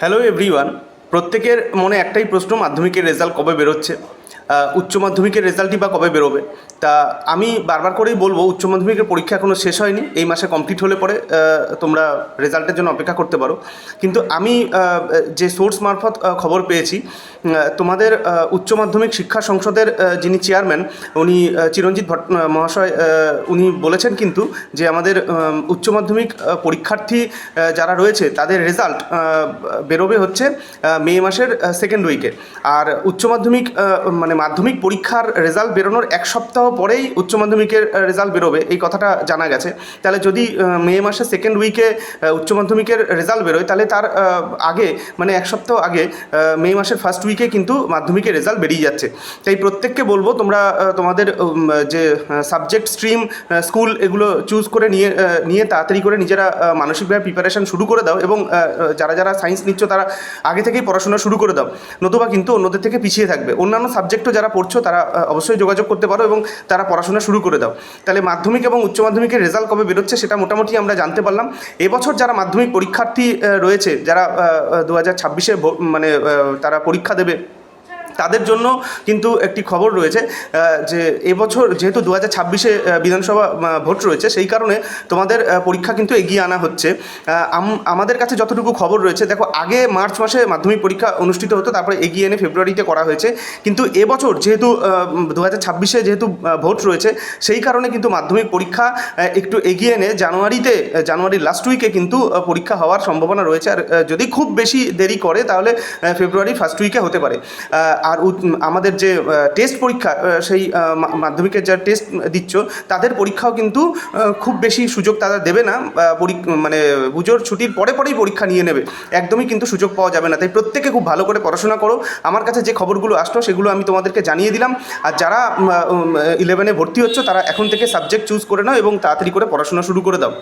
Hello everyone. প্রত্যেকের মনে একটাই প্রশ্ন, মাধ্যমিকের রেজাল্ট কবে বেরোচ্ছে, উচ্চ মাধ্যমিকের রেজাল্টই বা কবে বেরোবে। তা আমি বারবার করেই বলবো, উচ্চ মাধ্যমিকের পরীক্ষা এখনও শেষ হয়নি, এই মাসে কমপ্লিট হলে পরে তোমরা রেজাল্টের জন্য অপেক্ষা করতে পারো। কিন্তু আমি যে সোর্স মারফত খবর পেয়েছি, তোমাদের উচ্চ মাধ্যমিক শিক্ষা সংসদের যিনি চেয়ারম্যান, উনি চিরঞ্জিত মহাশয়, উনি বলেছেন কিন্তু যে আমাদের উচ্চ মাধ্যমিক পরীক্ষার্থী যারা রয়েছে তাদের রেজাল্ট বেরোবে হচ্ছে মে মাসের সেকেন্ড উইকে। আর উচ্চ মাধ্যমিক মানে মাধ্যমিক পরীক্ষার রেজাল্ট বেরোনোর এক সপ্তাহ পরেই উচ্চ মাধ্যমিকের রেজাল্ট বেরোবে, এই কথাটা জানা গেছে। তাহলে যদি মে মাসের সেকেন্ড উইকে উচ্চ মাধ্যমিকের রেজাল্ট বেরোয়, তাহলে তার আগে মানে এক সপ্তাহ আগে মে মাসের ফার্স্ট উইকে কিন্তু মাধ্যমিকের রেজাল্ট বেরিয়ে যাচ্ছে। তাই প্রত্যেককে বলবো, তোমরা তোমাদের যে সাবজেক্ট, স্ট্রিম, স্কুল এগুলো চুজ করে নিয়ে তাড়াতাড়ি করে নিজেরা মানসিকভাবে প্রিপারেশান শুরু করে দাও, এবং যারা যারা সায়েন্স নিচ্ছ তারা আগে থেকেই পড়াশোনা শুরু করে দাও, নতুবা কিন্তু অন্যদের থেকে পিছিয়ে থাকবে। অন্যান্য সাবজেক্টও যারা পড়ছো তারা অবশ্যই যোগাযোগ করতে পারো এবং তারা পড়াশোনা শুরু করে দাও। তাহলে মাধ্যমিক এবং উচ্চ মাধ্যমিকের রেজাল্ট কবে বেরোচ্ছে সেটা মোটামুটি আমরা জানতে পারলাম। এবছর যারা মাধ্যমিক পরীক্ষার্থী রয়েছে, যারা 2026-এ মানে তারা পরীক্ষা দেবে, তাদের জন্য কিন্তু একটি খবর রয়েছে যে এবছর যেহেতু 2026-এ বিধানসভা ভোট রয়েছে, সেই কারণে তোমাদের পরীক্ষা কিন্তু এগিয়ে আনা হচ্ছে। আমাদের কাছে যতটুকু খবর রয়েছে, দেখো, আগে মার্চ মাসে মাধ্যমিক পরীক্ষা অনুষ্ঠিত হতো, তারপরে এগিয়ে এনে ফেব্রুয়ারিতে করা হয়েছে। কিন্তু এবছর যেহেতু 2026-এ যেহেতু ভোট রয়েছে, সেই কারণে কিন্তু মাধ্যমিক পরীক্ষা একটু এগিয়ে এনে জানুয়ারির লাস্ট উইকে কিন্তু পরীক্ষা হওয়ার সম্ভাবনা রয়েছে। আর যদি খুব বেশি দেরি করে তাহলে ফেব্রুয়ারির ফার্স্ট উইকে হতে পারে। আর আমাদের যে টেস্ট পরীক্ষা, সেই মাধ্যমিকের যা টেস্ট দিচ্ছ তাদের পরীক্ষাও কিন্তু খুব বেশি সুযোগ তারা দেবে না, মানে পুজোর ছুটির পরেই পরীক্ষা নিয়ে নেবে, একদমই কিন্তু সুযোগ পাওয়া যাবে না। তাই প্রত্যেকে খুব ভালো করে পড়াশোনা করো। আমার কাছে যে খবরগুলো আসলো সেগুলো আমি তোমাদেরকে জানিয়ে দিলাম। আর যারা 11-এ ভর্তি হচ্ছ তারা এখন থেকে সাবজেক্ট চুজ করে নাও এবং তাড়াতাড়ি করে পড়াশোনা শুরু করে দাও।